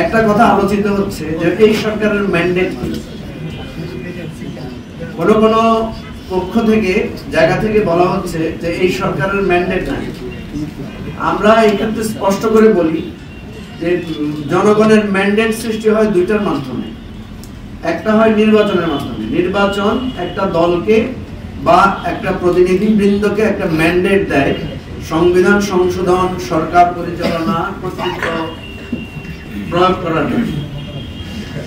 একটা কথা আলোচিত হচ্ছে যে এই সরকারের ম্যান্ডেট কি। কোন কোন পক্ষ থেকে জায়গা থেকে বলা হচ্ছে যে এই সরকারের ম্যান্ডেট নাই। আমরা এক্ষেত্রে স্পষ্ট করে বলি যে জনগণের ম্যান্ডেট সৃষ্টি হয় দুইটার মাধ্যমে। একটা হয় নির্বাচনের মাধ্যমে। নির্বাচন একটা দলকে বা একটা প্রতিনিধিবৃন্দকে একটা ম্যান্ডেট দেয় সংবিধান সংশোধন, সরকার পরিচালনা, কর্তৃত্ব প্রয়োগ করার জন্য।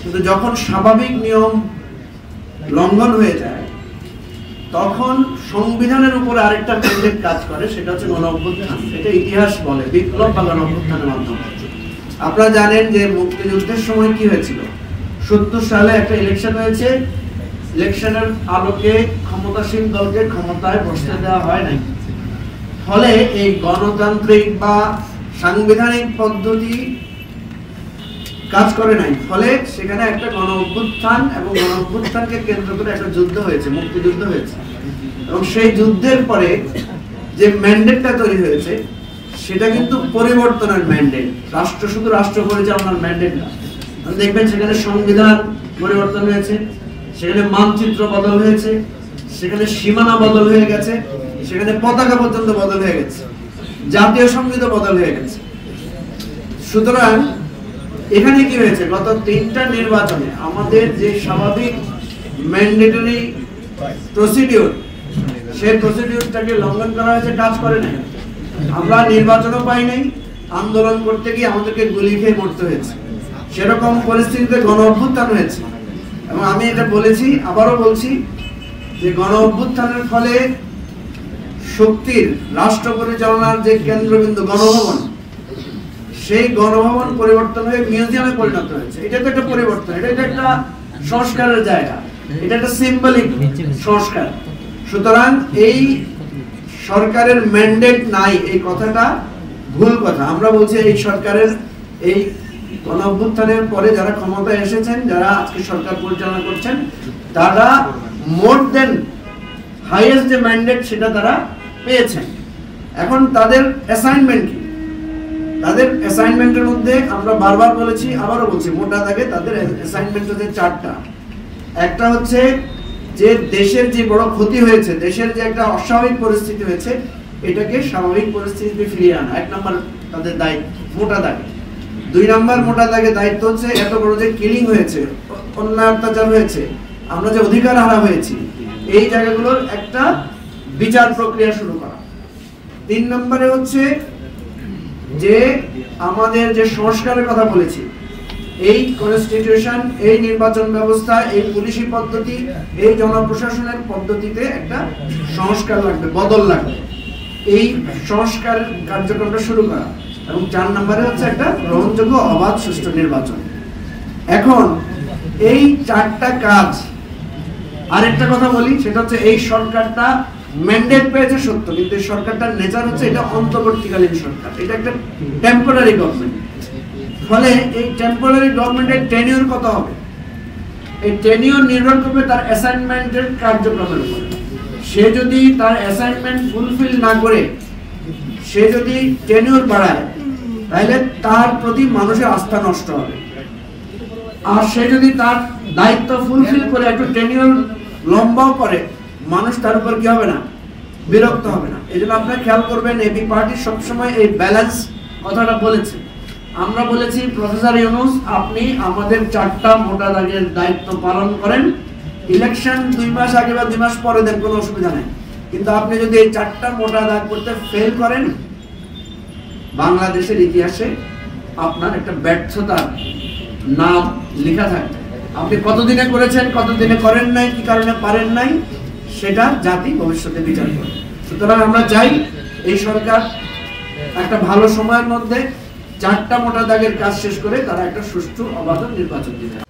কিন্তু যখন স্বাভাবিক নিয়ম লঙ্ঘন হয়ে যায় তখন সংবিধানের উপরে আরেকটা ম্যান্ডেট কাজ করে, সেটা হচ্ছে গণ অভ্যুত্থান। এটা ইতিহাস বলে বিপ্লব বা গণ অভ্যুত্থানের মাধ্যমে। আপনারা জানেন যে মুক্তিযুদ্ধের সময় কি হয়েছিল। ৭০ সালে একটা ইলেকশন হয়েছে। ইলেকশনের আলোকে ক্ষমতাসীন দলকে ক্ষমতায় বসতে দেওয়া হয় নাই। ফলে এই গণতান্ত্রিক বা সাংবিধানিক পদ্ধতি কাজ করে নাই। ফলে সেখানে একটা গণ অভ্যুত্থান এবং গণ অভ্যুত্থানকে কেন্দ্র করে একটা যুদ্ধ হয়েছে, মুক্তিযুদ্ধ হয়েছে। এবং সেই যুদ্ধের পরে যে ম্যান্ডেটটা তৈরি হয়েছে সেটা কিন্তু পরিবর্তনের ম্যান্ডেট। রাষ্ট্র শুধু রাষ্ট্র পরিচালনার ম্যান্ডেট না। দেখবেন সেখানে সংবিধান পরিবর্তন হয়েছে, সেখানে মানচিত্র বদল হয়েছে, সেখানে সীমানা বদল হয়ে গেছে, সেখানে পতাকা পর্যন্ত বদল হয়ে গেছে, জাতীয় সংগীত বদল হয়ে গেছে। সুতরাং এখানে কি হয়েছে, গত 3টা নির্বাচনে আমাদের যে স্বাভাবিক ম্যান্ডেটরি প্রসিডিউর, সেই প্রসিডিউরটাকে লঙ্ঘন করা হয়েছে, কাজ করে নাই। আমরা নির্বাচনও পাই নাই, আন্দোলন করতে গিয়ে আমাদেরকে গুলি খেয়ে মরতে হয়েছে। সেরকম পরিস্থিতিতে গণ অভ্যুত্থান হয়েছে। এবং আমি এটা বলেছি, আবারও বলছি যে গণ অভ্যুত্থানের ফলে শক্তির রাষ্ট্র পরিচালনার যে কেন্দ্রবিন্দু গণভবন, সেই গণভবন পরিবর্তন হয়ে মিউজিয়ামে পরিণত হয়েছে। এটা তো একটা পরিবর্তন, এটা একটা সংস্কারের জায়গা, এটা একটা সিম্বলিক সংস্কার। সুতরাং এই সরকারের ম্যান্ডেট নাই, এই কথাটা ভুল কথা। আমরা বলছি এই সরকারের এই গণ অভ্যুত্থানের পরে যারা ক্ষমতায় এসেছেন, যারা আজকে সরকার পরিচালনা করছেন, তারা মোর দেন হাইয়েস্ট যে ম্যান্ডেট সেটা তারা পেয়েছেন। এখন তাদের অ্যাসাইনমেন্ট কি? তাদের অ্যাসাইনমেন্টের মধ্যে আমরা বারবার বলেছি, আবারও বলছি, মোটা দাগে তাদের অ্যাসাইনমেন্ট হচ্ছে 4টা। একটা হচ্ছে যে দেশের যে বড় ক্ষতি হয়েছে, দেশের যে একটা অস্বাভাবিক পরিস্থিতি হয়েছে, এটাকে স্বাভাবিক পরিস্থিতিতে ফিরিয়ে আনা 1 নম্বর তাদের দায়িত্ব মোটা দাগে। 2 নম্বর মোটা দাগে দায়িত্ব হচ্ছে এত বড় যে কিলিং হয়েছে, অন্যায় অত্যাচার হয়েছে, আমরা যে অধিকার হারা হয়েছি, এই জায়গাগুলোর একটা বিচার প্রক্রিয়া শুরু করা। 3 নম্বরে হচ্ছে যে আমাদের যে সংস্কারের কথা বলেছি, এই কনস্টিটিউশন, এই নির্বাচন ব্যবস্থা, এই পুলিশি পদ্ধতি, এই জনপ্রশাসনের পদ্ধতিতে একটা সংস্কার লাগবে, বদল লাগবে। এই সংস্কার কার্যক্রমটা শুরু করা। এবং 4 নম্বরে হচ্ছে একটা গ্রহণযোগ্য অবাধ সুষ্ঠু নির্বাচন। এখন এই 4টা কাজ, আরেকটা কথা বলি, সেটা হচ্ছে এই সরকারটা ম্যান্ডেট পেয়েছে সত্য, কিন্তু এই সরকারটার নেচার হচ্ছে এটা অন্তর্বর্তীকালীন সরকার, এটা একটা টেম্পোরারি গভর্নমেন্ট। ফলে এই টেম্পোরারি গভর্নমেন্টের টেনিউর কত হবে, এই টেনিউর নির্ভর করবে তার অ্যাসাইনমেন্টের কার্যক্রমের উপর। সে যদি তার অ্যাসাইনমেন্ট ফুলফিল না করে, সে যদি টেনিউর বাড়ায়, তাহলে তার প্রতি মানুষের আস্থা নষ্ট হবে। আর সে যদি তার দায়িত্ব ফুলফিল করে একটু টেনিউর লম্বাও করে, মানুষ তার উপর কি হবে না, বিরক্ত হবে না। এই জন্য আপনারা খেয়াল করবেন, এবি পার্টি সবসময় এই ব্যালেন্স কথাটা বলেছে। আমরা বলেছি প্রফেসর ইউনূস, আপনি আমাদের 4টা মোটা দাগের দায়িত্ব পালন করেন, ইলেকশন 2 মাস আগে বা 2 মাস পরে দেন, কোনো অসুবিধা নেই। কিন্তু আপনি যদি এই 4টা মোটা দাগ করতে ফেল করেন, বাংলাদেশের ইতিহাসে আপনার একটা ব্যর্থতার নাম লেখা থাকবে। আপনি কতদিনে করেছেন, কতদিনে করেন নাই, কি কারণে পারেন নাই, সেটা জাতি ভবিষ্যতে বিচার করবে। সুতরাং আমরা চাই এই সরকার একটা ভালো সময়ের মধ্যে 4টা মোটা দাগের কাজ শেষ করে তারা একটা সুষ্ঠু অবাধ নির্বাচন দিবে।